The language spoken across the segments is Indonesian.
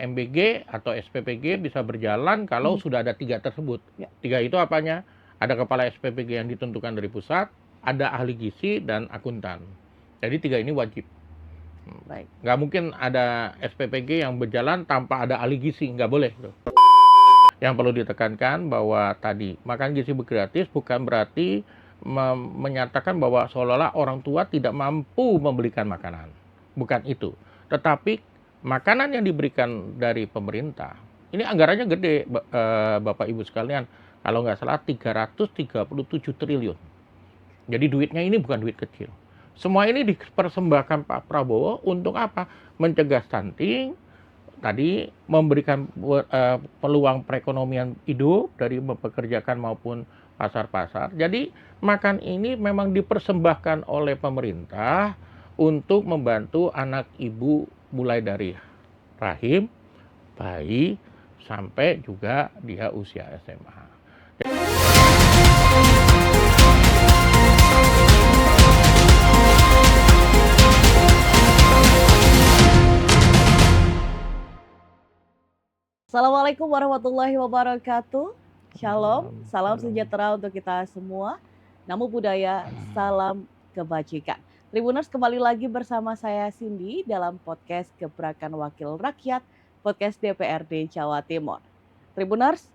MBG atau SPPG bisa berjalan kalau sudah ada 3 tersebut. Ya. 3 itu apanya? Ada kepala SPPG yang ditentukan dari pusat, ada ahli gizi, dan akuntan. Jadi 3 ini wajib. Baik. Nggak mungkin ada SPPG yang berjalan tanpa ada ahli gizi, nggak boleh. Yang perlu ditekankan bahwa tadi, makan gizi gratis bukan berarti menyatakan bahwa seolah-olah orang tua tidak mampu membelikan makanan. Bukan itu. Tetapi makanan yang diberikan dari pemerintah, ini anggarannya gede, Bapak Ibu sekalian. Kalau nggak salah 337 triliun. Jadi duitnya ini bukan duit kecil. Semua ini dipersembahkan Pak Prabowo untuk apa? Mencegah stunting, tadi memberikan peluang perekonomian hidup dari mempekerjakan maupun pasar-pasar. Jadi makan ini memang dipersembahkan oleh pemerintah untuk membantu anak ibu mulai dari rahim, bayi, sampai juga dia usia SMA. Assalamualaikum warahmatullahi wabarakatuh. Shalom, salam sejahtera untuk kita semua. Namo Buddhaya, salam kebajikan. Tribuners, kembali lagi bersama saya Cindy dalam podcast Gebrakan Wakil Rakyat, podcast DPRD Jawa Timur. Tribuners,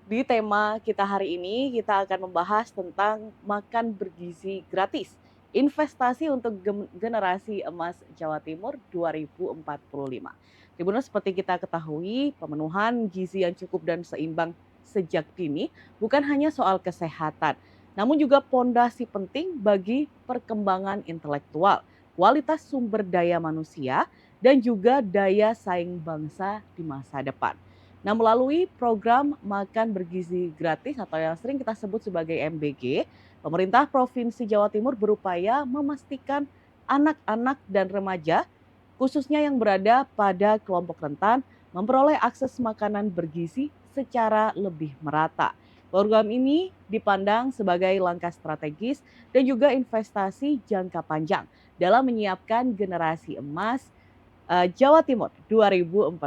di tema kita hari ini kita akan membahas tentang makan bergizi gratis, investasi untuk generasi emas Jawa Timur 2045. Tribuners, seperti kita ketahui, pemenuhan gizi yang cukup dan seimbang sejak dini bukan hanya soal kesehatan, namun juga pondasi penting bagi perkembangan intelektual, kualitas sumber daya manusia, dan juga daya saing bangsa di masa depan. Nah, melalui program makan bergizi gratis atau yang sering kita sebut sebagai MBG, pemerintah Provinsi Jawa Timur berupaya memastikan anak-anak dan remaja, khususnya yang berada pada kelompok rentan, memperoleh akses makanan bergizi secara lebih merata. Program ini dipandang sebagai langkah strategis dan juga investasi jangka panjang dalam menyiapkan generasi emas Jawa Timur 2045.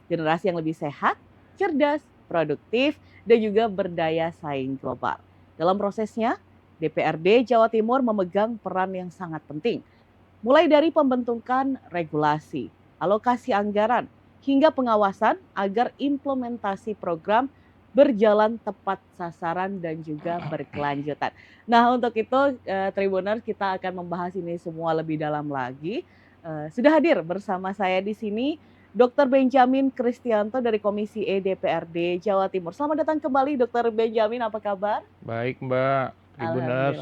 Generasi yang lebih sehat, cerdas, produktif, dan juga berdaya saing global. Dalam prosesnya, DPRD Jawa Timur memegang peran yang sangat penting, mulai dari pembentukan regulasi, alokasi anggaran, hingga pengawasan agar implementasi program berjalan tepat sasaran dan juga berkelanjutan. Nah, untuk itu Tribuners, kita akan membahas ini semua lebih dalam lagi. Sudah hadir bersama saya di sini Dr. Benjamin Kristianto dari Komisi E DPRD Jawa Timur. Selamat datang kembali Dr. Benjamin, apa kabar? Baik Mbak, Tribuners,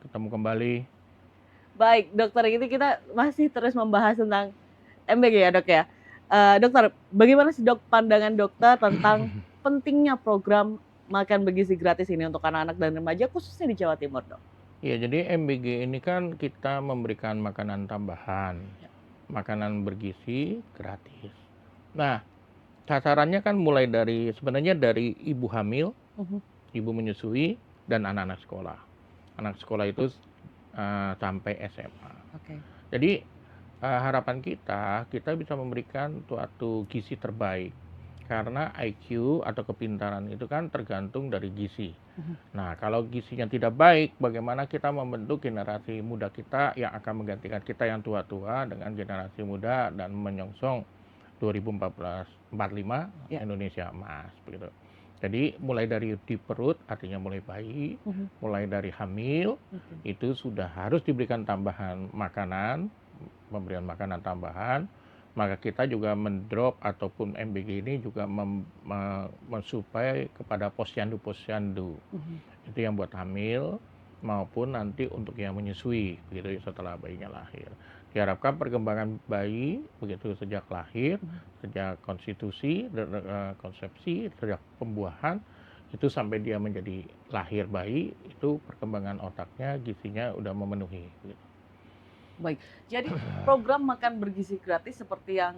ketemu kembali. Baik dokter, ini kita masih terus membahas tentang MBG ya dok ya. Dokter, bagaimana sih dok pandangan dokter tentang pentingnya program makan bergizi gratis ini untuk anak-anak dan remaja khususnya di Jawa Timur dok? Ya, jadi MBG ini kan kita memberikan makanan tambahan, makanan bergizi gratis. Nah, sasarannya kan mulai dari sebenarnya dari ibu hamil, ibu menyusui, dan anak-anak sekolah. Anak sekolah itu sampai SMA. Jadi harapan kita bisa memberikan suatu gizi terbaik. Karena IQ atau kepintaran itu kan tergantung dari gizi. Nah, kalau gizinya tidak baik, bagaimana kita membentuk generasi muda kita yang akan menggantikan kita yang tua-tua dengan generasi muda dan menyongsong 2045 Indonesia emas, begitu. Jadi mulai dari di perut, artinya mulai bayi, mulai dari hamil, itu sudah harus diberikan tambahan makanan, pemberian makanan tambahan. Maka kita juga mendrop ataupun MBG ini juga mensuplai kepada posyandu. Itu yang buat hamil maupun nanti untuk yang menyusui, begitu setelah bayinya lahir. Diharapkan perkembangan bayi begitu sejak lahir, sejak konsepsi, sejak pembuahan, itu sampai dia menjadi lahir bayi, itu perkembangan otaknya, gizinya udah memenuhi. Gitu. Baik, jadi program makan bergizi gratis seperti yang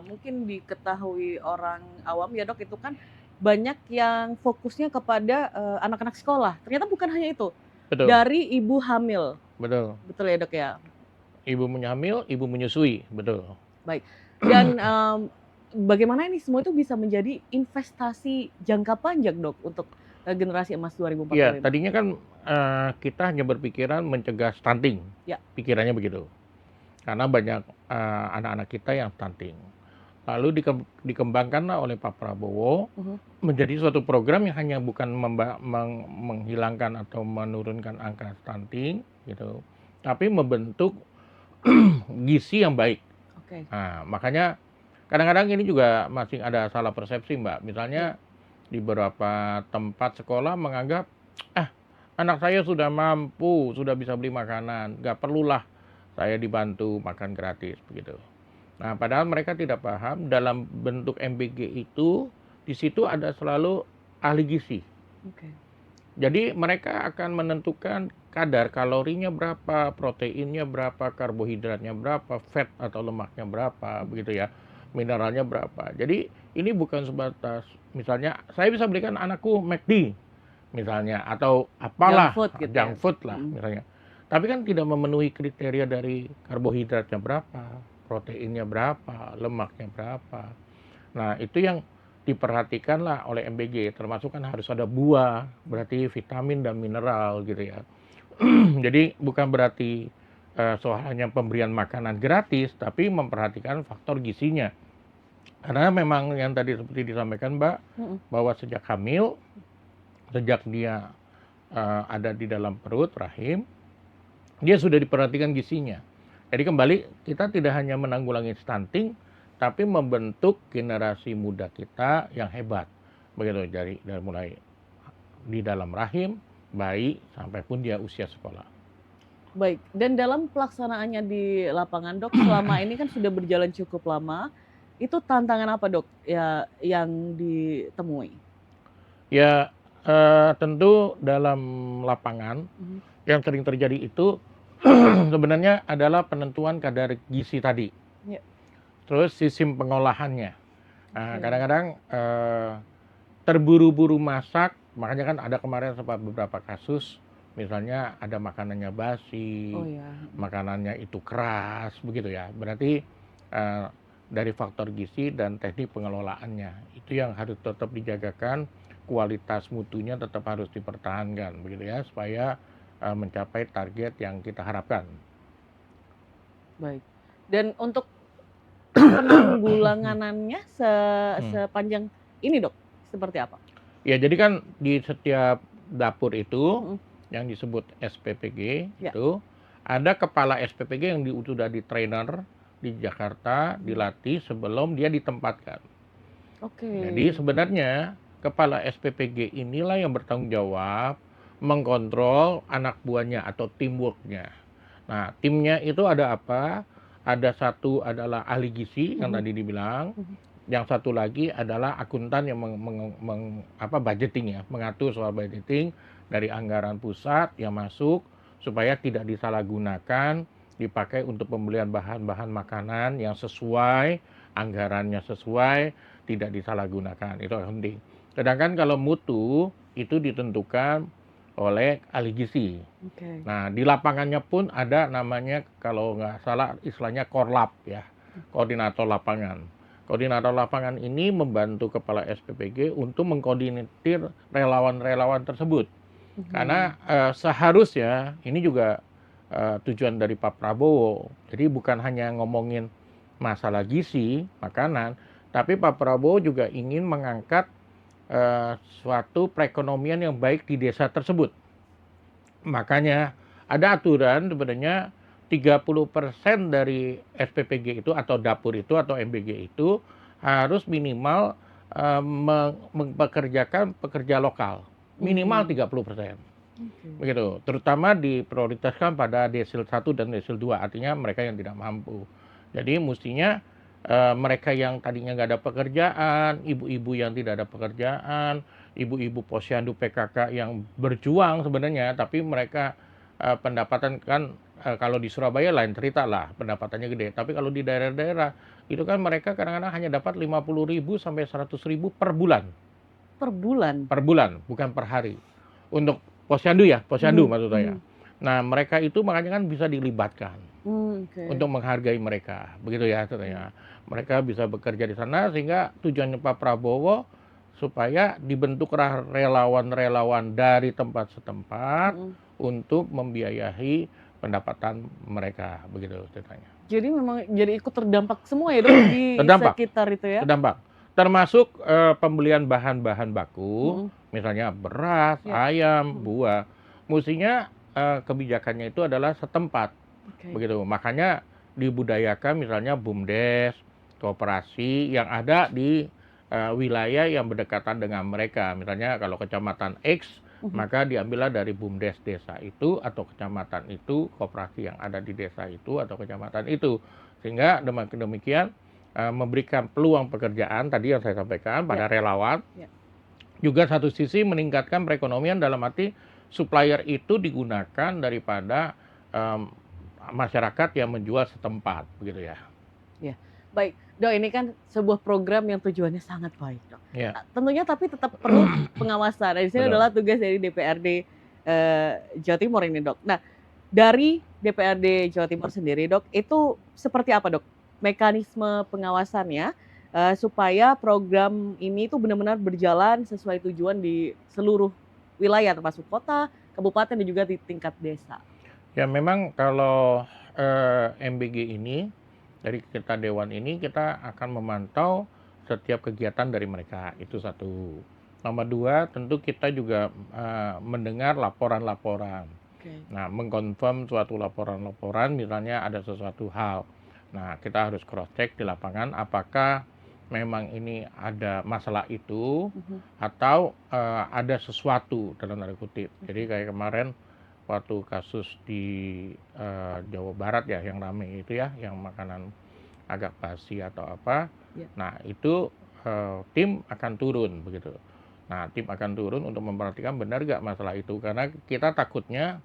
mungkin diketahui orang awam ya dok, itu kan banyak yang fokusnya kepada anak-anak sekolah. Ternyata bukan hanya itu, Betul. dari ibu hamil. Betul. Betul ya dok ya? Ibu hamil, ibu menyusui, betul. Baik, dan bagaimana ini semua itu bisa menjadi investasi jangka panjang, Dok, untuk generasi emas Iya, 2045? tadinya kan kita hanya berpikiran mencegah stunting, Ya. pikirannya begitu. Karena banyak anak-anak kita yang stunting. Lalu dikembangkanlah oleh Pak Prabowo Mhm. menjadi suatu program yang hanya bukan menghilangkan atau menurunkan angka stunting gitu, tapi membentuk gizi yang baik. Oke. Nah, makanya kadang-kadang ini juga masih ada salah persepsi, Mbak. Ya. Misalnya di beberapa tempat sekolah menganggap, ah, anak saya sudah mampu, sudah bisa beli makanan, nggak perlulah saya dibantu makan gratis begitu. Nah, padahal mereka tidak paham dalam bentuk MBG itu di situ ada selalu ahli gizi. Oke. Jadi mereka akan menentukan kadar kalorinya berapa, proteinnya berapa, karbohidratnya berapa, fat atau lemaknya berapa, begitu ya, mineralnya berapa. Jadi ini bukan sebatas misalnya saya bisa belikan anakku McD misalnya atau Junk apalah food gitu ya? junk food lah misalnya. Tapi kan tidak memenuhi kriteria dari karbohidratnya berapa, proteinnya berapa, lemaknya berapa. Nah, itu yang diperhatikanlah oleh MBG, termasuk kan harus ada buah, berarti vitamin dan mineral gitu ya. Jadi bukan berarti soal hanya pemberian makanan gratis, tapi memperhatikan faktor gizinya. Karena memang yang tadi seperti disampaikan Mbak, bahwa sejak hamil, sejak dia ada di dalam perut rahim, dia sudah diperhatikan gizinya. Jadi kembali kita tidak hanya menanggulangi stunting, tapi membentuk generasi muda kita yang hebat. Begitu dari mulai di dalam rahim, bayi, sampai pun dia usia sekolah. Baik, dan dalam pelaksanaannya di lapangan, Dok, selama ini kan sudah berjalan cukup lama, itu tantangan apa, Dok, ya yang ditemui? Ya, tentu dalam lapangan yang sering terjadi itu sebenarnya adalah penentuan kadar gizi tadi. Ya. Terus sistem pengolahannya. Nah, Oke. kadang-kadang terburu-buru masak, makanya kan ada kemarin sempat beberapa kasus, misalnya ada makanannya basi, Oh ya. makanannya itu keras, begitu ya. Berarti dari faktor gizi dan teknik pengelolaannya, itu yang harus tetap dijagakan, kualitas mutunya tetap harus dipertahankan, begitu ya, supaya mencapai target yang kita harapkan. Baik. Dan untuk penanggulangannya sepanjang ini, Dok, seperti apa? Ya, jadi kan di setiap dapur itu yang disebut SPPG Ya. itu ada kepala SPPG yang sudah di trainer di Jakarta, dilatih sebelum dia ditempatkan. Oke. Jadi sebenarnya kepala SPPG inilah yang bertanggung jawab mengkontrol anak buahnya atau teamworknya. Nah, timnya itu ada apa? Ada satu adalah ahli gizi yang tadi dibilang, yang satu lagi adalah akuntan yang budgeting ya, mengatur soal budgeting dari anggaran pusat yang masuk supaya tidak disalahgunakan, dipakai untuk pembelian bahan-bahan makanan yang sesuai, anggarannya sesuai, tidak disalahgunakan. Itu yang penting. Sedangkan kalau mutu itu ditentukan oleh ahli gizi. Nah, di lapangannya pun ada namanya kalau nggak salah istilahnya Korlap ya, koordinator lapangan. Koordinator lapangan ini membantu kepala SPPG untuk mengkoordinir relawan-relawan tersebut. Karena seharusnya ini juga tujuan dari Pak Prabowo. Jadi bukan hanya ngomongin masalah gizi, makanan, tapi Pak Prabowo juga ingin mengangkat suatu perekonomian yang baik di desa tersebut. Makanya ada aturan sebenarnya 30% dari SPPG itu atau dapur itu atau MBG itu harus minimal mempekerjakan pekerja lokal. Minimal 30%. Begitu. Terutama diprioritaskan pada desil 1 dan desil 2, artinya mereka yang tidak mampu. Jadi mestinya mereka yang tadinya nggak ada pekerjaan, ibu-ibu yang tidak ada pekerjaan, ibu-ibu posyandu PKK yang berjuang sebenarnya, tapi mereka pendapatan kan kalau di Surabaya lain cerita lah, pendapatannya gede. Tapi kalau di daerah-daerah itu kan mereka kadang-kadang hanya dapat 50.000 sampai 100.000 per bulan. Per bulan? Per bulan, bukan per hari. Untuk posyandu ya, posyandu maksud saya. Nah, mereka itu makanya kan bisa dilibatkan Oke. untuk menghargai mereka, begitu ya tentunya. Mereka bisa bekerja di sana sehingga tujuannya Pak Prabowo supaya dibentuklah relawan-relawan dari tempat setempat Mm. untuk membiayai pendapatan mereka, begitu ceritanya. Jadi memang jadi ikut terdampak semua ya, Dok, di Terdampak, sekitar itu ya? terdampak. Termasuk pembelian bahan-bahan baku, Mm. misalnya beras, Ya. ayam, Mm. buah. Mestinya kebijakannya itu adalah setempat. Oke. Begitu. Makanya dibudayakan misalnya BUMDes, koperasi yang ada di wilayah yang berdekatan dengan mereka. Misalnya kalau kecamatan X, maka diambillah dari BUMDes desa itu atau kecamatan itu, koperasi yang ada di desa itu atau kecamatan itu. Sehingga demikian memberikan peluang pekerjaan tadi yang saya sampaikan pada relawan. Ya. Juga satu sisi meningkatkan perekonomian dalam arti supplier itu digunakan daripada masyarakat yang menjual setempat, begitu ya. Ya, baik. Dok, ini kan sebuah program yang tujuannya sangat baik, Dok. Ya. Tentunya tapi tetap perlu pengawasan. Nah, di sini Betul. adalah tugas dari DPRD Jawa Timur ini, Dok. Nah, dari DPRD Jawa Timur sendiri, Dok, itu seperti apa, Dok, mekanisme pengawasannya supaya program ini itu benar-benar berjalan sesuai tujuan di seluruh wilayah, termasuk kota, kabupaten, dan juga di tingkat desa? Ya, memang kalau MBG ini, dari kita Dewan ini, kita akan memantau setiap kegiatan dari mereka, itu satu. Nomor dua, tentu kita juga mendengar laporan-laporan. Nah, mengkonfirm suatu laporan-laporan, misalnya ada sesuatu hal. Nah, kita harus cross-check di lapangan, apakah memang ini ada masalah itu, atau ada sesuatu, dalam tanda kutip. Jadi kayak kemarin, waktu kasus di Jawa Barat ya, yang rame itu ya, yang makanan agak basi atau apa. Nah, itu tim akan turun, begitu. Nah, tim akan turun untuk memperhatikan benar nggak masalah itu. Karena kita takutnya,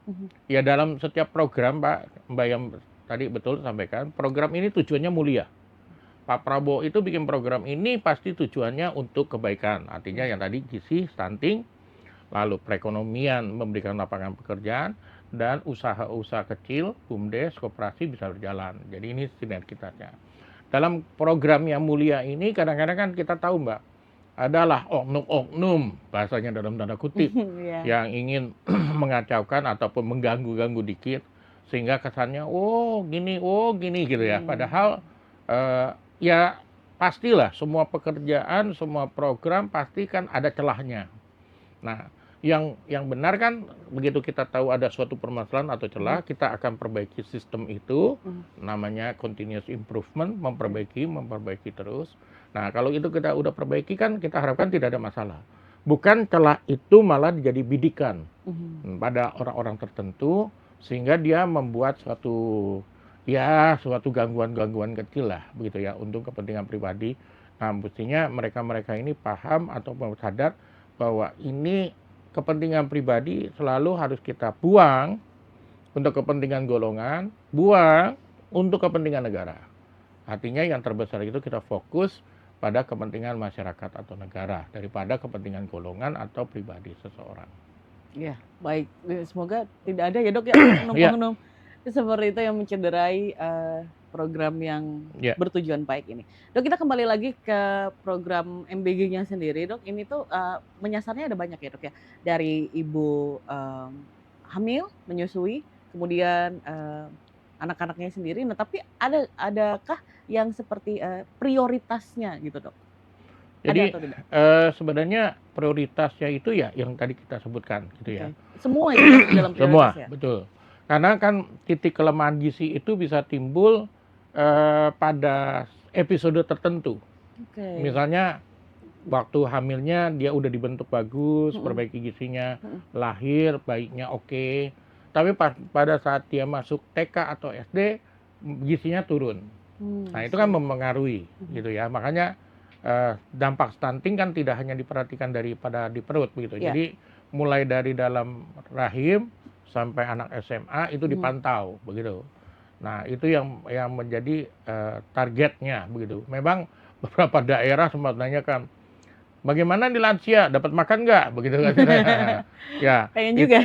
ya dalam setiap program, Pak, Mbak yang tadi betul sampaikan, program ini tujuannya mulia. Pak Prabowo itu bikin program ini pasti tujuannya untuk kebaikan. Artinya yang tadi gizi, stunting, lalu perekonomian, memberikan lapangan pekerjaan, dan usaha-usaha kecil, BUMDes, koperasi bisa berjalan. Jadi ini sinergitasnya. Dalam program yang mulia ini kadang-kadang kan kita tahu, Mbak, adalah oknum-oknum, bahasanya dalam tanda kutip, yang ingin mengacaukan ataupun mengganggu-ganggu dikit, sehingga kesannya, oh gini gitu ya. Padahal ya pastilah semua pekerjaan, semua program pasti kan ada celahnya. Nah, yang benar kan begitu kita tahu ada suatu permasalahan atau celah, kita akan perbaiki sistem itu, namanya continuous improvement, memperbaiki terus. Nah, kalau itu kita udah perbaiki kan kita harapkan tidak ada masalah. Bukan celah itu malah jadi bidikan pada orang-orang tertentu, sehingga dia membuat suatu gangguan-gangguan kecil lah, begitu ya, untuk kepentingan pribadi. Nah, mestinya mereka-mereka ini paham atau sadar bahwa ini kepentingan pribadi selalu harus kita buang untuk kepentingan golongan, buang untuk kepentingan negara. Artinya yang terbesar itu kita fokus pada kepentingan masyarakat atau negara daripada kepentingan golongan atau pribadi seseorang. Ya, baik. Semoga tidak ada ya, Dok, ya, oknum-oknum seperti itu yang mencederai program yang bertujuan baik ini. Dok, kita kembali lagi ke program MBG-nya sendiri, Dok. Ini tuh menyasarnya ada banyak ya, Dok ya. Dari ibu hamil, menyusui, kemudian anak-anaknya sendiri. Nah, tapi adakah yang seperti prioritasnya gitu, Dok? Jadi sebenarnya prioritasnya itu ya yang tadi kita sebutkan gitu ya. Semua itu dalam prioritas ya? Semua, betul. Karena kan titik kelemahan gizi itu bisa timbul pada episode tertentu. Misalnya waktu hamilnya dia udah dibentuk bagus, perbaiki gizinya, lahir bayinya oke. Tapi pada saat dia masuk TK atau SD, gizinya turun. Nah, itu kan mempengaruhi gitu ya. Makanya dampak stunting kan tidak hanya diperhatikan daripada di perut begitu. Jadi mulai dari dalam rahim sampai anak SMA itu dipantau begitu. Nah, itu yang menjadi targetnya begitu. Memang beberapa daerah sempat nanyakan, Bagaimana di lansia, dapat makan nggak? Begitu kan. Ya, Pengen juga.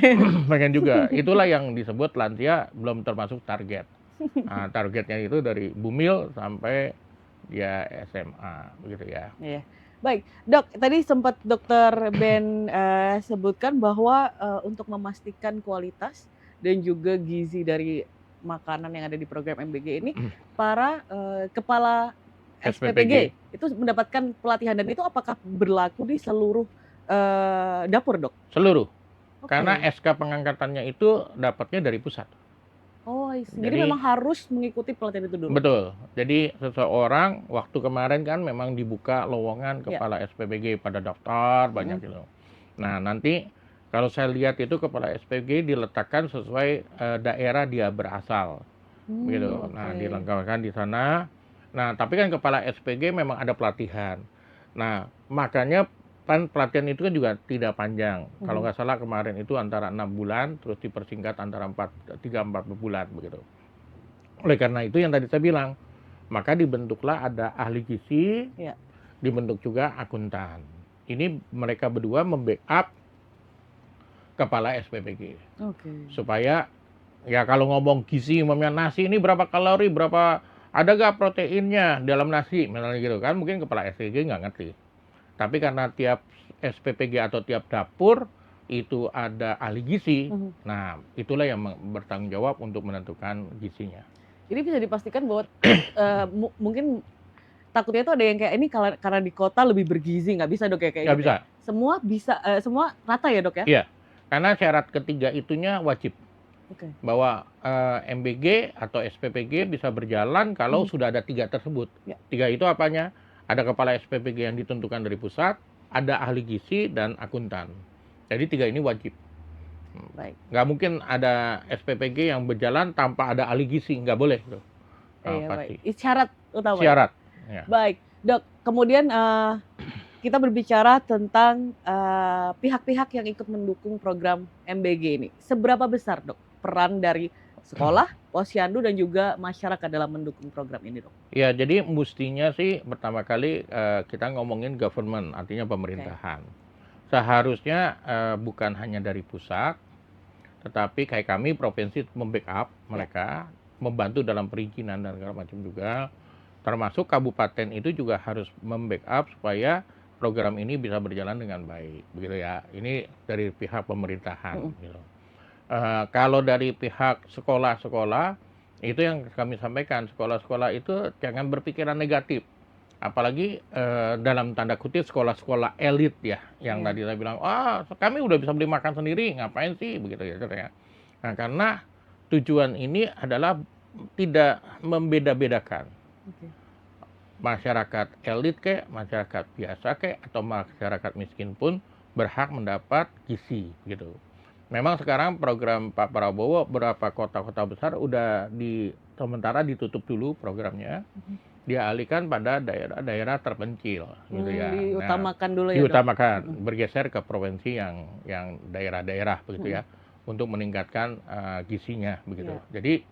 pengen juga. Itulah yang disebut lansia belum termasuk target. Nah, targetnya itu dari bumil sampai dia SMA, begitu ya. Iya. Baik, Dok, tadi sempat Dokter Ben sebutkan bahwa untuk memastikan kualitas dan juga gizi dari makanan yang ada di program MBG ini, para kepala SPPG SPPG itu mendapatkan pelatihan dan itu apakah berlaku di seluruh dapur, Dok? seluruh. Oke. Karena SK pengangkatannya itu dapatnya dari pusat. Oh, I see. Jadi Jadi memang harus mengikuti pelatihan itu dulu. betul. Jadi seseorang waktu kemarin kan memang dibuka lowongan Ya. kepala SPPG pada daftar banyak gitu. Nah, nanti kalau saya lihat itu kepala SPPG diletakkan sesuai daerah dia berasal. Gitu. Nah, Oke. dilengkapkan di sana. Nah, tapi kan kepala SPG memang ada pelatihan. Nah, makanya kan pelatihan itu kan juga tidak panjang. Kalau nggak salah kemarin itu antara 6 bulan, terus dipersingkat antara 3-4 bulan begitu. Oleh karena itu yang tadi saya bilang, maka dibentuklah ada ahli gizi, Ya. dibentuk juga akuntan. Ini mereka berdua membackup kepala SPPG. Oke. Supaya ya kalau ngomong gizi, umumnya nasi ini berapa kalori, ada gak proteinnya dalam nasi, misalnya gitu kan, mungkin kepala SPPG nggak ngerti. Tapi karena tiap SPPG atau tiap dapur itu ada ahli gizi, nah itulah yang bertanggung jawab untuk menentukan gizinya. Jadi bisa dipastikan bahwa mungkin takutnya itu ada yang kayak ini karena di kota lebih bergizi, nggak bisa, Dok, ya kayak Nggak gitu bisa. ya? Semua bisa, semua rata ya, Dok, ya? Iya, karena syarat ketiga itunya wajib. Oke. Bahwa MBG atau SPPG bisa berjalan kalau sudah ada 3 tersebut. Ya. 3 itu apanya? Ada kepala SPPG yang ditentukan dari pusat, ada ahli gizi, dan akuntan. Jadi 3 ini wajib. Baik. Nggak mungkin ada SPPG yang berjalan tanpa ada ahli gizi, nggak boleh. Iya, Pasti. baik. Syarat utama. Syarat. Ya. Baik, Dok. Kemudian kita berbicara tentang pihak-pihak yang ikut mendukung program MBG ini. Seberapa besar, Dok, peran dari sekolah, posyandu, dan juga masyarakat dalam mendukung program ini, Dok? Ya, jadi mestinya sih pertama kali kita ngomongin government, artinya pemerintahan. Seharusnya bukan hanya dari pusat, tetapi kayak kami provinsi membackup mereka, membantu dalam perizinan dan segala macam juga. Termasuk kabupaten itu juga harus membackup supaya program ini bisa berjalan dengan baik, begitu ya. Ini dari pihak pemerintahan. Gitu. Kalau dari pihak sekolah-sekolah, itu yang kami sampaikan, sekolah-sekolah itu jangan berpikiran negatif. Apalagi dalam tanda kutip sekolah-sekolah elit ya, yang tadi saya bilang, kami udah bisa beli makan sendiri, ngapain sih, begitu ya. Nah, karena tujuan ini adalah tidak membeda-bedakan. Masyarakat elit kek, masyarakat biasa kek, atau masyarakat miskin pun berhak mendapat gizi, gitu. Memang sekarang program Pak Prabowo beberapa kota-kota besar udah sementara ditutup dulu programnya. Dialihkan pada daerah-daerah terpencil, gitu ya. Diutamakan dulu ya, diutamakan, bergeser ke provinsi yang daerah-daerah, begitu ya, untuk meningkatkan gizinya, begitu. Jadi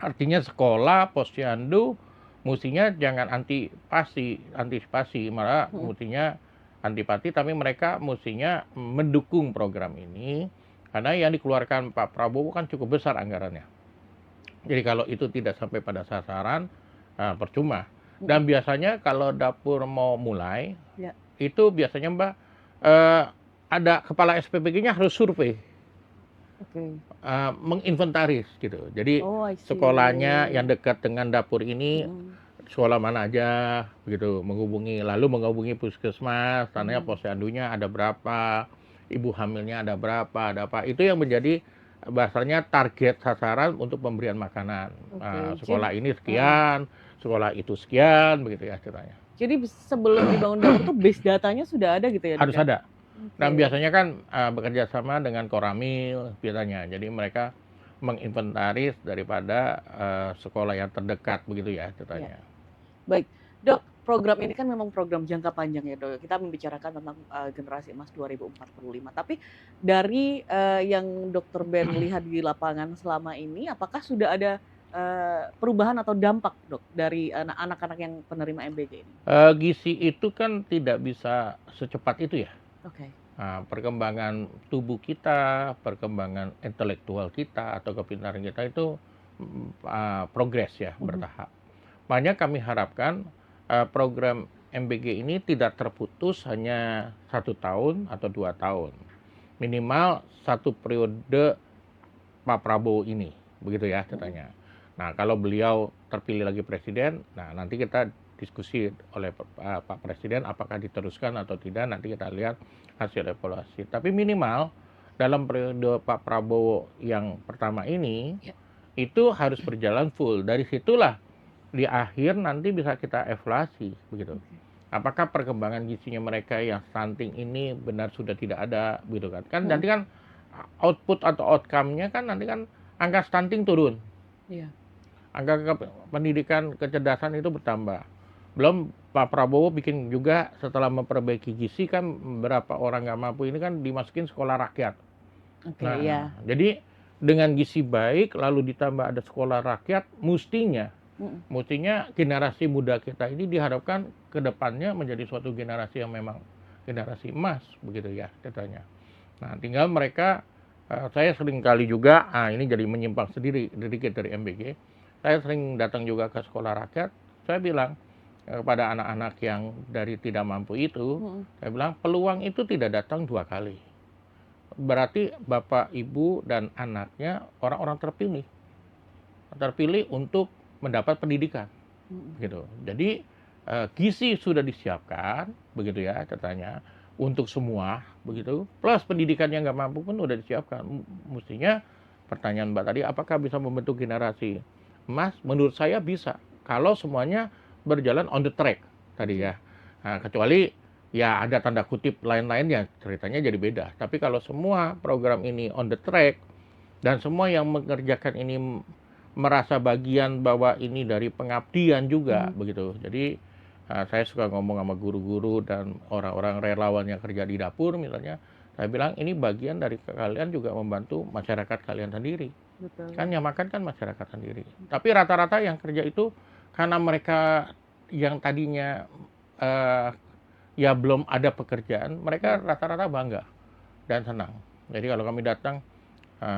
artinya sekolah, posyandu, mestinya jangan antisipasi, malah mestinya antipati, tapi mereka mestinya mendukung program ini, karena yang dikeluarkan Pak Prabowo kan cukup besar anggarannya. Jadi kalau itu tidak sampai pada sasaran, percuma. Dan biasanya kalau dapur mau mulai, itu biasanya Mbak, ada kepala SPPG-nya harus survei, menginventaris gitu. Jadi sekolahnya yang dekat dengan dapur ini, sekolah mana aja, begitu, lalu menghubungi puskesmas, tanya posyandunya ada berapa, ibu hamilnya ada berapa, ada apa. Itu yang menjadi bahasanya target sasaran untuk pemberian makanan. Sekolah ini sekian, sekolah itu sekian, begitu ya ceritanya. Jadi sebelum dibangun dapur itu base datanya sudah ada gitu ya? Harus ada. Dan biasanya kan bekerja sama dengan Koramil biasanya. Jadi mereka menginventaris daripada sekolah yang terdekat, begitu ya ceritanya. Baik, Dok, program ini kan memang program jangka panjang ya, Dok. Kita membicarakan tentang generasi emas 2045. Tapi dari yang Dr. Ben lihat di lapangan selama ini, apakah sudah ada perubahan atau dampak dok dari anak-anak yang penerima MBG ini? Gizi itu kan tidak bisa secepat itu ya. Oke. Perkembangan tubuh kita, perkembangan intelektual kita atau kepintaran kita itu progres ya, bertahap. Makanya kami harapkan program MBG ini tidak terputus hanya 1 tahun atau 2 tahun. Minimal 1 periode Pak Prabowo ini, begitu ya ceritanya. Nah, kalau beliau terpilih lagi presiden, nah nanti kita diskusi oleh Pak Presiden apakah diteruskan atau tidak, nanti kita lihat hasil evaluasi. Tapi minimal dalam periode Pak Prabowo yang pertama ini, itu harus berjalan full. Dari situlah di akhir nanti bisa kita evaluasi, begitu. Apakah perkembangan gizinya mereka yang stunting ini benar sudah tidak ada, gitu kan? Kan nanti kan output atau outcome-nya kan nanti kan angka stunting turun. Iya. Angka pendidikan kecerdasan itu bertambah. Belum Pak Prabowo bikin juga setelah memperbaiki gizi kan beberapa orang nggak mampu ini kan dimasukin sekolah rakyat. Oke, Nah, iya. jadi dengan gizi baik lalu ditambah ada sekolah rakyat, mestinya generasi muda kita ini diharapkan ke depannya menjadi suatu generasi yang memang generasi emas, begitu ya katanya. Nah, tinggal mereka, saya sering kali juga, ini jadi menyimpang sedikit dari MBG. Saya sering datang juga ke sekolah rakyat, saya bilang kepada anak-anak yang dari tidak mampu itu, saya bilang peluang itu tidak datang 2 kali. Berarti bapak, ibu, dan anaknya orang-orang terpilih untuk mendapat pendidikan, gitu. Jadi gizi sudah disiapkan, begitu ya katanya, untuk semua, begitu. Plus pendidikan yang nggak mampu pun udah disiapkan. Mestinya pertanyaan Mbak tadi, apakah bisa membentuk generasi emas? Menurut saya bisa, kalau semuanya berjalan on the track tadi ya. Nah, kecuali ya ada tanda kutip lain-lain ya ceritanya jadi beda. Tapi kalau semua program ini on the track dan semua yang mengerjakan ini merasa bagian bahwa ini dari pengabdian juga, begitu. Jadi saya suka ngomong sama guru-guru dan orang-orang relawan yang kerja di dapur misalnya, saya bilang ini bagian dari kalian juga membantu masyarakat kalian sendiri. Betul. Kan yang makan kan masyarakat sendiri. Tapi rata-rata yang kerja itu karena mereka yang tadinya ya belum ada pekerjaan, mereka rata-rata bangga dan senang. Jadi kalau kami datang,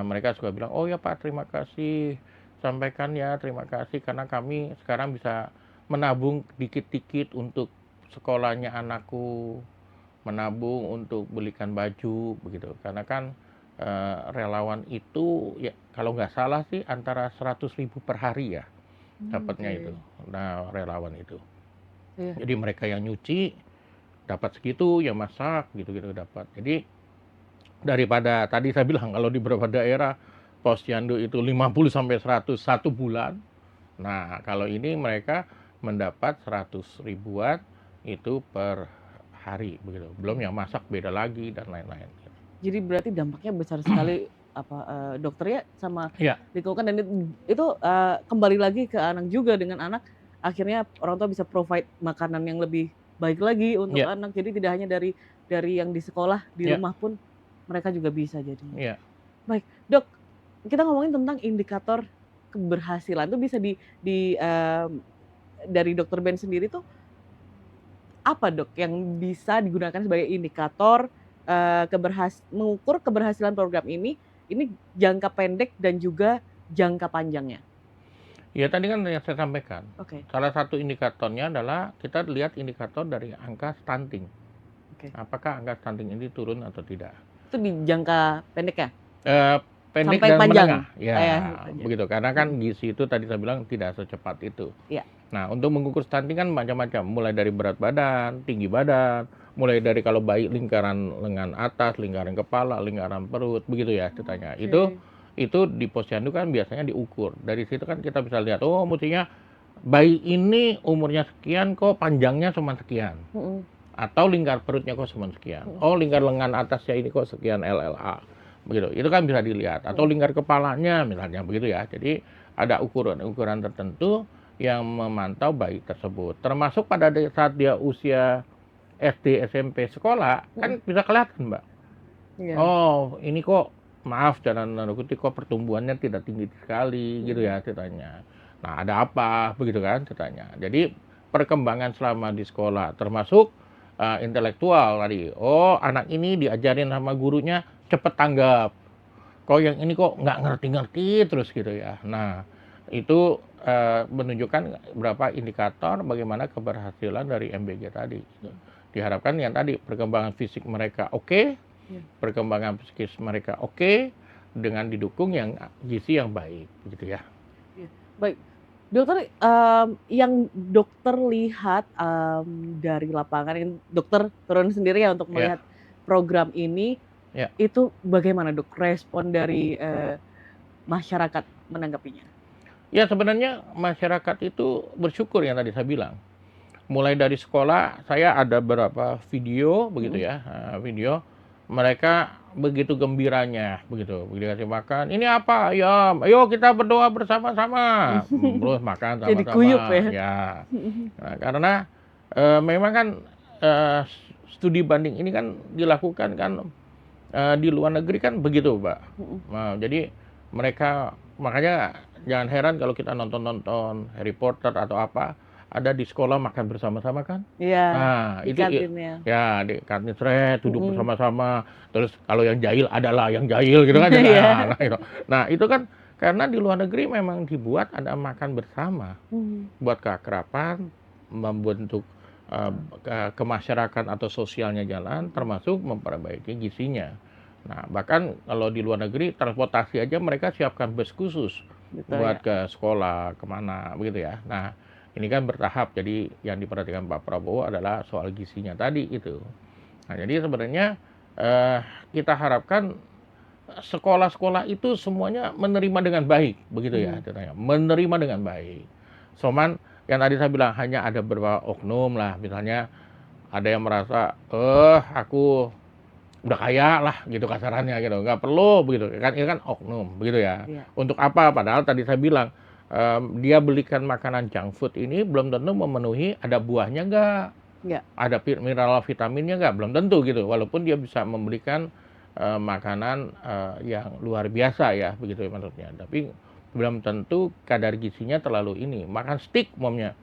mereka suka bilang, oh ya Pak, terima kasih, sampaikan ya terima kasih karena kami sekarang bisa menabung dikit-dikit untuk sekolahnya anakku, menabung untuk belikan baju, begitu. Karena kan relawan itu ya kalau nggak salah sih antara 100.000 per hari ya dapatnya itu. Nah, relawan itu. Jadi mereka yang nyuci dapat segitu, yang masak gitu-gitu dapat. Jadi daripada tadi saya bilang kalau di beberapa daerah posyandu itu 50 sampai 100 1 bulan. Nah, kalau ini mereka mendapat 100 ribuan itu per hari begitu. Belum yang masak beda lagi dan lain-lain. Jadi berarti dampaknya besar sekali dokter ya sama lingkungan dan itu kembali lagi ke anak juga, dengan anak akhirnya orang tua bisa provide makanan yang lebih baik lagi untuk anak. Jadi tidak hanya dari yang di sekolah, di rumah pun mereka juga bisa jadinya. Baik, Dok, kita ngomongin tentang indikator keberhasilan itu bisa dari Dokter Ben sendiri tuh apa Dok yang bisa digunakan sebagai indikator mengukur keberhasilan program ini jangka pendek dan juga jangka panjangnya? Ya tadi kan yang saya sampaikan. Salah satu indikatornya adalah kita lihat indikator dari angka stunting. Apakah angka stunting ini turun atau tidak? Itu di jangka pendek ya? Pendek sampai dan panjang. menengah. Begitu. Karena kan gizi itu tadi saya bilang tidak secepat itu. Nah, untuk mengukur stunting kan macam-macam. Mulai dari berat badan, tinggi badan, mulai dari kalau bayi lingkaran lengan atas, lingkaran kepala, lingkaran perut, begitu ya ceritanya. Itu di posyandu kan biasanya diukur. Dari situ kan kita bisa lihat, oh mestinya bayi ini umurnya sekian kok panjangnya cuma sekian. Atau lingkar perutnya kok cuma sekian. Oh lingkar lengan atasnya ini kok sekian LLA. Begitu. Itu kan bisa dilihat. Atau lingkar kepalanya misalnya begitu ya. Jadi ada ukuran tertentu yang memantau bayi tersebut. Termasuk pada saat dia usia SD, SMP, sekolah kan bisa kelihatan, Mbak. Oh, ini kok maaf dalam tanda kutip kok pertumbuhannya tidak tinggi sekali gitu ya ceritanya. Nah, ada apa begitu kan ceritanya. Jadi perkembangan selama di sekolah termasuk intelektual tadi. Oh, anak ini diajarin sama gurunya cepet tanggap. Kok yang ini kok nggak ngerti-ngerti terus gitu ya. Nah, itu menunjukkan beberapa indikator bagaimana keberhasilan dari MBG tadi. Gitu. Diharapkan yang tadi perkembangan fisik mereka oke, perkembangan psikis mereka oke, dengan didukung yang gizi yang baik, begitu ya. Baik, dokter, yang dokter lihat dari lapangan, yang dokter turun sendiri ya untuk Ya, melihat program ini, ya. itu bagaimana dok respon dari masyarakat menanggapinya? Ya sebenarnya masyarakat itu bersyukur yang tadi saya bilang. Mulai dari sekolah, saya ada beberapa video begitu ya, video mereka begitu gembiranya begitu, dikasih makan, "Ini apa? Ya, ayo kita berdoa bersama-sama." Terus makan Jadi kuyup sama-sama, ya? ya. Nah, karena memang kan studi banding ini kan dilakukan kan di luar negeri kan begitu, Mbak. Nah, jadi mereka makanya jangan heran kalau kita nonton-nonton Harry Potter atau apa, ada di sekolah makan bersama-sama kan. Iya, Nah, di itu kantinnya. ya di kantin duduk bersama-sama. Terus kalau yang jahil adalah yang jahil gitu kan. Iya. Nah, itu. Nah, itu kan karena di luar negeri memang dibuat ada makan bersama, buat keakraban, membentuk kemasyarakatan atau sosialnya jalan, termasuk memperbaiki gizinya. Nah, bahkan kalau di luar negeri transportasi aja mereka siapkan bus khusus Gitu buat ya. ke sekolah, kemana begitu ya. Nah, ini kan bertahap, jadi yang diperhatikan Pak Prabowo adalah soal gizinya tadi itu. Nah, jadi sebenarnya kita harapkan sekolah-sekolah itu semuanya menerima dengan baik, begitu ya ceritanya. Menerima dengan baik. Cuman yang tadi saya bilang hanya ada beberapa oknum lah, misalnya ada yang merasa, aku udah kaya lah gitu kasarannya gitu, nggak perlu begitu kan, ini kan oknum begitu ya. Iya. Untuk apa? Padahal tadi saya bilang dia belikan makanan junk food ini belum tentu memenuhi, ada buahnya nggak, Iya. ada mineral vitaminnya nggak, belum tentu gitu. Walaupun dia bisa memberikan makanan yang luar biasa ya begitu maksudnya, tapi belum tentu kadar gizinya terlalu ini. Makan steak umumnya,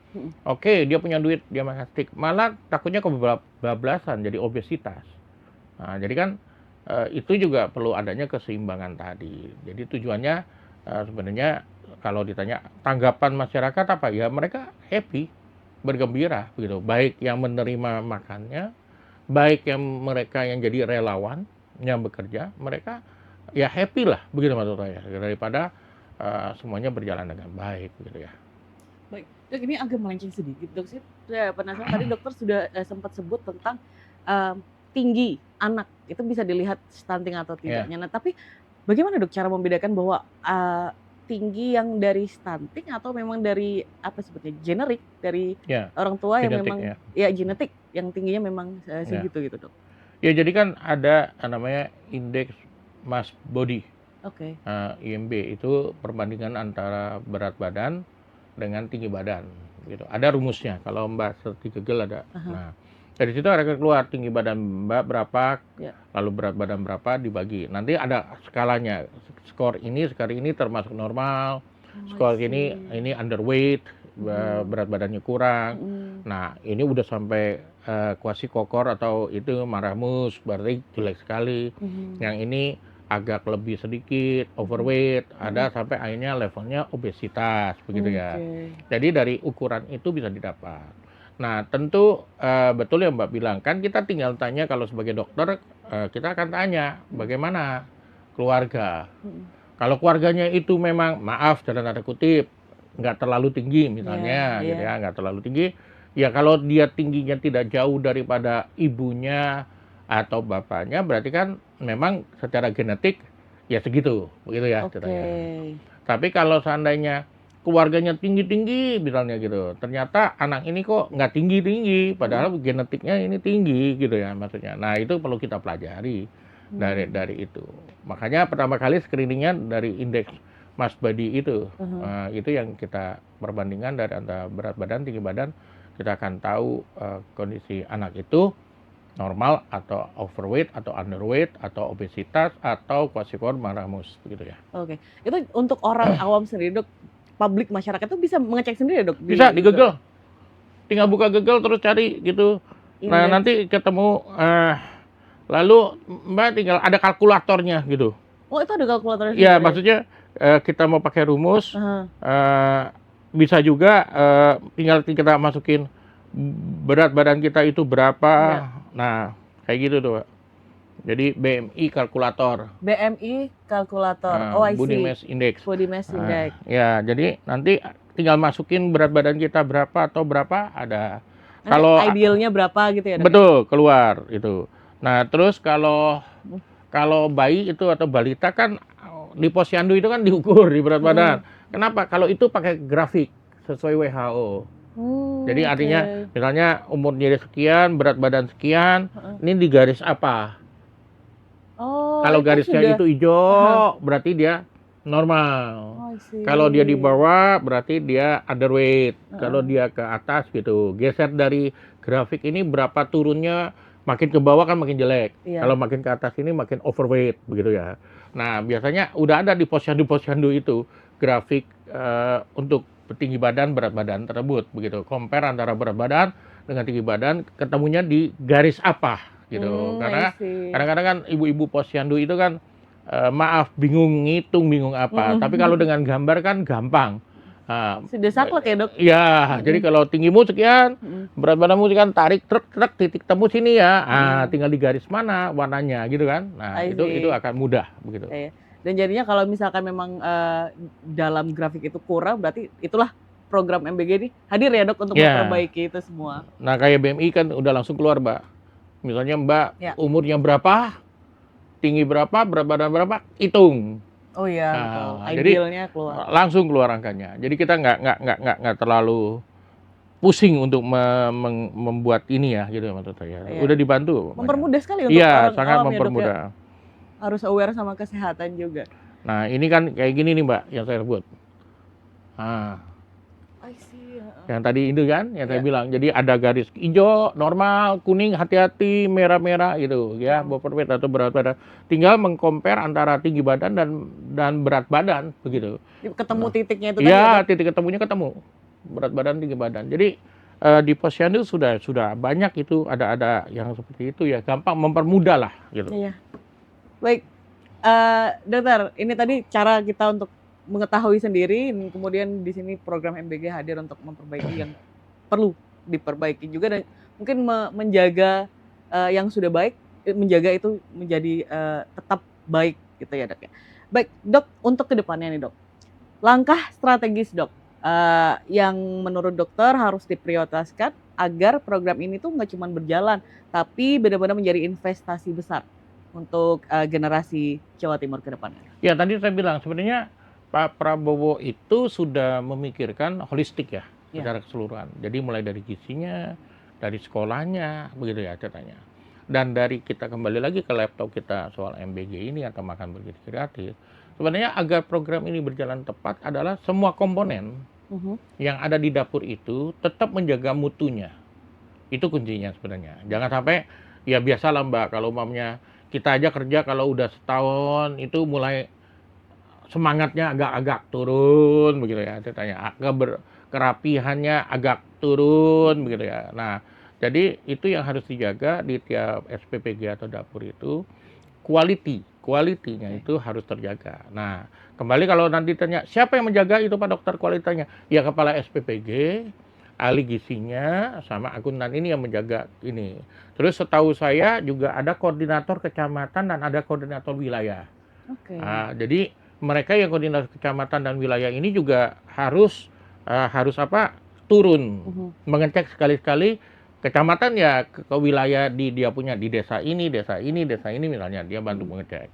oke dia punya duit dia makan steak, malah takutnya kebablasan jadi obesitas. Nah, jadi kan itu juga perlu adanya keseimbangan tadi. Jadi tujuannya sebenarnya kalau ditanya tanggapan masyarakat apa ya, mereka happy, bergembira begitu. Baik yang menerima makannya, baik yang mereka yang jadi relawan yang bekerja, mereka ya happy lah begitu maksud saya, daripada semuanya berjalan dengan baik begitu ya. Baik, Dok, ini agak melenceng sedikit, Dok. Saya penasaran tadi dokter sudah sempat sebut tentang tinggi anak itu bisa dilihat stunting atau Ya, tidaknya. Nah, tapi bagaimana Dok cara membedakan bahwa tinggi yang dari stunting atau memang dari apa sebutnya generik dari ya, orang tua yang genetik memang ya. ya genetik yang tingginya memang Ya. segitu gitu, Dok? Ya jadi kan ada namanya indeks mass body. Oke. IMB itu perbandingan antara berat badan dengan tinggi badan gitu. Ada rumusnya kalau Mbak search Google ada. Nah, dari situ ada keluar tinggi badan Mbak berapa, Ya. lalu berat badan berapa dibagi. Nanti ada skalanya. Skor ini termasuk normal, skor ini underweight, berat badannya kurang. Nah, ini udah sampai kuasi kokor atau itu maramus, berarti jelek sekali. Yang ini agak lebih sedikit overweight, ada sampai akhirnya levelnya obesitas begitu ya. Jadi dari ukuran itu bisa didapat. Nah, tentu betul yang Mbak bilang, kan kita tinggal tanya kalau sebagai dokter, kita akan tanya bagaimana keluarga. Kalau keluarganya itu memang maaf dalam tanda kutip nggak terlalu tinggi misalnya gitu ya, nggak terlalu tinggi, ya kalau dia tingginya tidak jauh daripada ibunya atau bapaknya, berarti kan memang secara genetik ya segitu, begitu ya ceritanya. Tapi kalau seandainya keluarganya tinggi-tinggi misalnya gitu, ternyata anak ini kok nggak tinggi-tinggi, padahal genetiknya ini tinggi gitu ya maksudnya. Nah, itu perlu kita pelajari dari itu. Makanya pertama kali screeningnya dari indeks mass body itu. Itu yang kita perbandingan dari antara berat badan, tinggi badan, kita akan tahu kondisi anak itu normal atau overweight atau underweight atau obesitas atau kwashiorkor Marfanoid begitu ya. Oke. Itu untuk orang awam sendiri, Dok, publik masyarakat tuh bisa mengecek sendiri ya, Dok? Bisa di Google. Tinggal buka Google terus cari gitu. Nah, Indeks. nanti ketemu lalu Mbak tinggal ada kalkulatornya gitu. Oh, itu ada kalkulatornya Iya, sendiri? maksudnya kita mau pakai rumus, Aha. bisa juga tinggal kita masukin berat badan kita itu berapa. Iya. Nah, kayak gitu tuh, Pak. Jadi BMI kalkulator. BMI kalkulator. Oh, I Body see. Mass Index. Body Mass Index. Ya, jadi nanti tinggal masukin berat badan kita berapa atau berapa ada. Nanti Kalau idealnya berapa gitu ya, Dok? betul keluar itu. Nah, terus kalau bayi itu atau balita kan di posyandu itu kan diukur di berat badan. Kenapa? Kalau itu pakai grafik sesuai WHO. Jadi artinya misalnya umurnya sekian, berat badan sekian, ini di garis apa? Oh, Kalau itu garisnya sudah. itu hijau, berarti dia normal. Oh, I see. Kalau dia di bawah, berarti dia underweight. Kalau dia ke atas gitu, geser dari grafik ini berapa turunnya, makin ke bawah kan makin jelek. Iya. Kalau makin ke atas ini makin overweight begitu ya. Nah, biasanya udah ada di posyandu-posyandu itu grafik untuk tinggi badan, berat badan tersebut begitu. Compare antara berat badan dengan tinggi badan, ketemunya di garis apa gitu. Karena I see. kadang-kadang kan ibu-ibu posyandu itu kan maaf bingung ngitung, bingung apa. Tapi kalau dengan gambar kan gampang. Sudah saklek ya, Dok? Ya, jadi kalau tinggimu sekian, berat badanmu sekian, tarik truk titik temu sini ya. Tinggal di garis mana warnanya gitu kan. Nah, I itu see. akan mudah begitu. Iya. Dan jadinya kalau misalkan memang dalam grafik itu kurang, berarti itulah program MBG ini hadir ya, Dok, untuk Ya. memperbaiki itu semua. Nah, kayak BMI kan udah langsung keluar, Mbak. Misalnya Mbak Ya. umurnya berapa, tinggi berapa, berat badan berapa, hitung. Oh iya, Nah, betul. jadi Idealnya keluar. langsung keluar angkanya. Jadi kita nggak terlalu pusing untuk membuat ini ya, gitu maksud saya. Iya. Udah dibantu. Mempermudah sekali untuk Iya, orang sangat awam ya, Dok, ya. mempermudah. Harus aware sama kesehatan juga. Nah, ini kan kayak gini nih, Mbak, yang saya sebut. Nah, I see. yang tadi itu kan, yang saya Iya. bilang. Jadi ada garis hijau, normal, kuning, hati-hati, merah-merah gitu, ya, overweight atau berat badan. Tinggal mengcompare antara tinggi badan dan berat badan, begitu. Ketemu titiknya itu tadi Ya, ya, Dok? titik ketemunya ketemu. Berat badan, tinggi badan. Jadi di posyandu sudah banyak itu ada yang seperti itu ya, gampang mempermudah lah gitu. Iya. Baik, Dokter, ini tadi cara kita untuk mengetahui sendiri, kemudian di sini program MBG hadir untuk memperbaiki yang perlu diperbaiki juga dan mungkin menjaga yang sudah baik, menjaga itu menjadi tetap baik gitu ya, Dok ya. Baik, Dok, untuk kedepannya nih, Dok, langkah strategis, Dok, yang menurut dokter harus diprioritaskan agar program ini tuh nggak cuma berjalan, tapi benar-benar menjadi investasi besar untuk generasi Jawa Timur ke depannya. Ya, tadi saya bilang sebenarnya Pak Prabowo itu sudah memikirkan holistik ya, secara keseluruhan. Jadi mulai dari gizinya, dari sekolahnya, begitu ya ceritanya. Dan dari kita kembali lagi ke laptop kita soal MBG ini atau makan bergizi gratis. Sebenarnya agar program ini berjalan tepat adalah semua komponen yang ada di dapur itu tetap menjaga mutunya. Itu kuncinya sebenarnya. Jangan sampai, ya biasalah Mbak, kalau umpamanya kita aja kerja kalau udah setahun itu mulai semangatnya agak-agak turun begitu ya ceritanya, kerapihannya agak turun begitu ya. Nah, jadi itu yang harus dijaga di tiap SPPG atau dapur itu, kualitinya itu harus terjaga. Nah, kembali kalau nanti tanya siapa yang menjaga itu Pak Dokter kualitasnya, ya kepala SPPG, ahli gizinya, sama akuntan ini yang menjaga ini. Terus setahu saya juga ada koordinator kecamatan dan ada koordinator wilayah. Nah, jadi mereka yang koordinator kecamatan dan wilayah ini juga harus turun mengecek sekali-sekali kecamatan ya ke wilayah dia punya di desa ini misalnya dia bantu mengecek.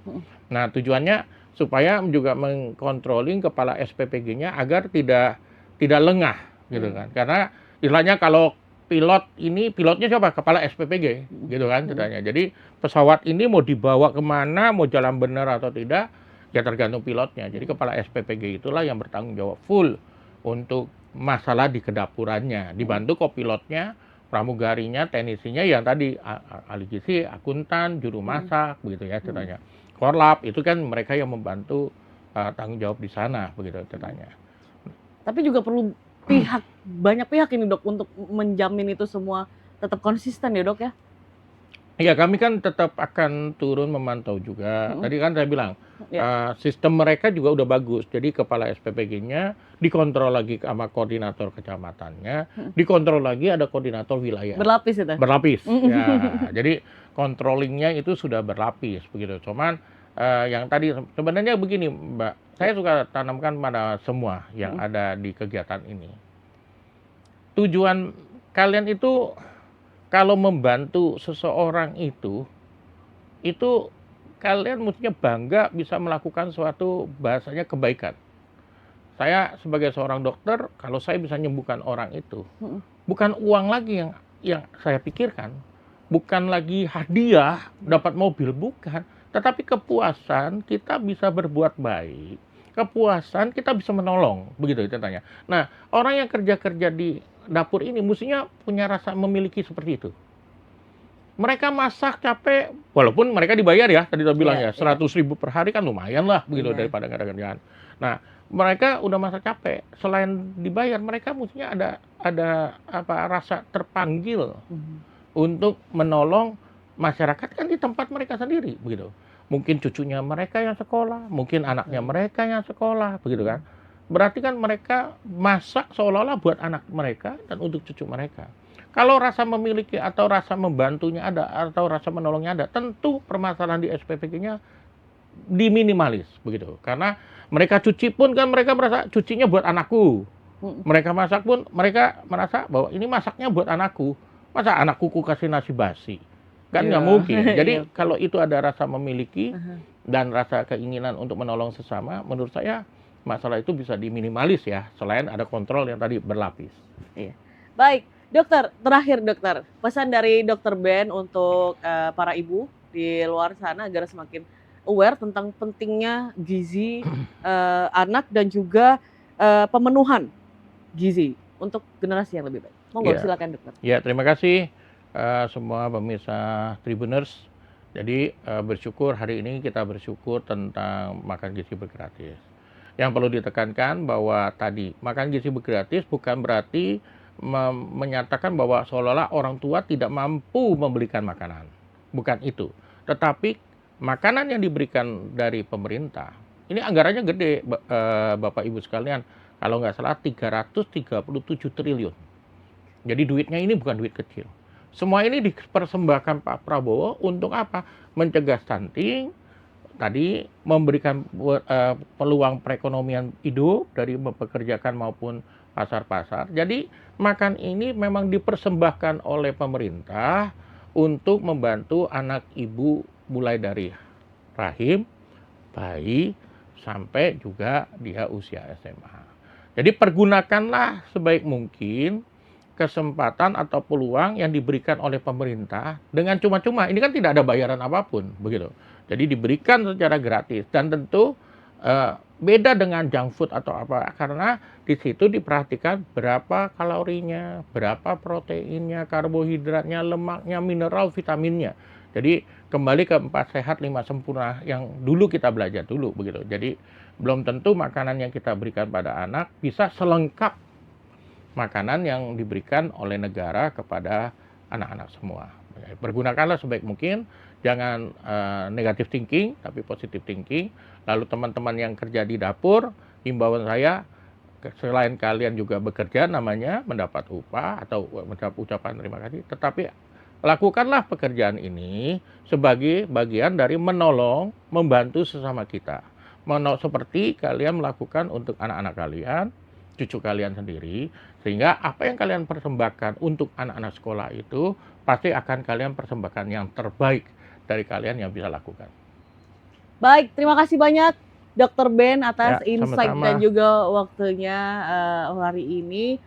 Nah, tujuannya supaya juga mengkontrolling kepala SPPG-nya agar tidak lengah gitu kan. Karena istilahnya kalau pilotnya siapa? Kepala SPPG gitu kan ceritanya. Jadi pesawat ini mau dibawa kemana, mau jalan benar atau tidak, ya tergantung pilotnya. Jadi kepala SPPG itulah yang bertanggung jawab full untuk masalah di kedapurannya. Dibantu kopilotnya pramugarinya, teknisinya yang tadi ahli gizi, akuntan, juru masak, begitu ya ceritanya. Korlap itu kan mereka yang membantu tanggung jawab di sana, begitu ceritanya. Tapi juga perlu banyak pihak ini dok untuk menjamin itu semua tetap konsisten ya dok ya? Iya, kami kan tetap akan turun memantau juga. Tadi kan saya bilang, Ya. sistem mereka juga udah bagus. Jadi kepala SPPG-nya dikontrol lagi sama koordinator kecamatannya, dikontrol lagi ada koordinator wilayah. Berlapis itu? Berlapis, ya. Jadi controllingnya itu sudah berlapis, begitu. Cuman yang tadi sebenarnya begini, Mbak, saya suka tanamkan pada semua yang ada di kegiatan ini. Tujuan kalian itu kalau membantu seseorang itu kalian mestinya bangga bisa melakukan suatu bahasanya kebaikan. Saya sebagai seorang dokter, kalau saya bisa menyembuhkan orang itu, bukan uang lagi yang saya pikirkan, bukan lagi hadiah, dapat mobil, bukan, tetapi kepuasan kita bisa berbuat baik, kepuasan kita bisa menolong, begitu ceritanya. Nah, orang yang kerja-kerja di dapur ini mestinya punya rasa memiliki seperti itu. Mereka masak capek, walaupun mereka dibayar ya, tadi saya bilang ya, 100.000 per hari kan lumayan lah, begitu daripada nggak ada kerjaan. Nah, mereka udah masak capek, selain dibayar, mereka mestinya ada rasa terpanggil untuk menolong masyarakat kan di tempat mereka sendiri, begitu. Mungkin cucunya mereka yang sekolah, mungkin anaknya mereka yang sekolah, begitu kan. Berarti kan mereka masak seolah-olah buat anak mereka dan untuk cucu mereka. Kalau rasa memiliki atau rasa membantunya ada atau rasa menolongnya ada, tentu permasalahan di SPPG-nya diminimalis, begitu. Karena mereka cuci pun kan mereka merasa cucinya buat anakku. Mereka masak pun mereka merasa bahwa ini masaknya buat anakku. Masa anakku kasih nasi basi? Kan nggak mungkin. Jadi kalau itu ada rasa memiliki dan rasa keinginan untuk menolong sesama, menurut saya masalah itu bisa diminimalis ya, selain ada kontrol yang tadi berlapis. Iya. Baik, dokter, terakhir dokter, pesan dari dokter Ben untuk para ibu di luar sana agar semakin aware tentang pentingnya gizi anak dan juga pemenuhan gizi untuk generasi yang lebih baik. Monggo silakan dokter. Ya, terima kasih semua pemirsa Tribuners. Jadi bersyukur hari ini kita bersyukur tentang makan gizi bergratis. Yang perlu ditekankan bahwa tadi makan gizi bergratis bukan berarti menyatakan bahwa seolah-olah orang tua tidak mampu membelikan makanan. Bukan itu. Tetapi makanan yang diberikan dari pemerintah, ini anggarannya gede, Bapak Ibu sekalian. Kalau nggak salah 337 triliun. Jadi duitnya ini bukan duit kecil. Semua ini dipersembahkan Pak Prabowo untuk apa? Mencegah stunting, tadi memberikan peluang perekonomian hidup dari mempekerjakan maupun pasar-pasar. Jadi makan ini memang dipersembahkan oleh pemerintah untuk membantu anak ibu mulai dari rahim, bayi, sampai juga dia usia SMA. Jadi pergunakanlah sebaik mungkin kesempatan atau peluang yang diberikan oleh pemerintah dengan cuma-cuma. Ini kan tidak ada bayaran apapun, begitu. Jadi diberikan secara gratis dan tentu beda dengan junk food atau apa, karena di situ diperhatikan berapa kalorinya, berapa proteinnya, karbohidratnya, lemaknya, mineral, vitaminnya. Jadi kembali ke 4 sehat 5 sempurna yang dulu kita belajar dulu, begitu. Jadi belum tentu makanan yang kita berikan pada anak bisa selengkap makanan yang diberikan oleh negara kepada anak-anak semua. Pergunakanlah sebaik mungkin, jangan negative thinking, tapi positive thinking. Lalu teman-teman yang kerja di dapur, himbauan saya, selain kalian juga bekerja namanya, mendapat upah atau mendapat ucapan terima kasih, tetapi lakukanlah pekerjaan ini sebagai bagian dari menolong, membantu sesama kita. Seperti kalian melakukan untuk anak-anak kalian, cucu kalian sendiri, sehingga apa yang kalian persembahkan untuk anak-anak sekolah itu pasti akan kalian persembahkan yang terbaik dari kalian yang bisa lakukan. Baik, terima kasih banyak Dr. Ben atas insight sama-sama. dan juga waktunya hari ini.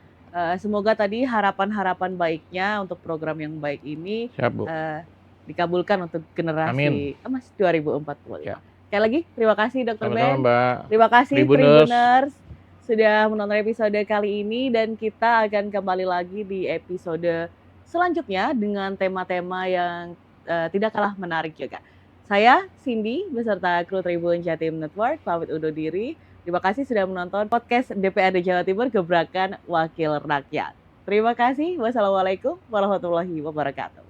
Semoga tadi harapan-harapan baiknya untuk program yang baik ini Siap, Bu. dikabulkan untuk generasi emas 2045. Ya. Sekali lagi terima kasih Dr. Ben. Mbak. Terima kasih Tribuners. Tribuners sudah menonton episode kali ini dan kita akan kembali lagi di episode selanjutnya dengan tema-tema yang tidak kalah menarik juga. Saya Cindy beserta kru Tribun Jatim Network pamit undur diri. Terima kasih sudah menonton podcast DPRD Jawa Timur Gebrakan Wakil Rakyat. Terima kasih. Wassalamualaikum warahmatullahi wabarakatuh.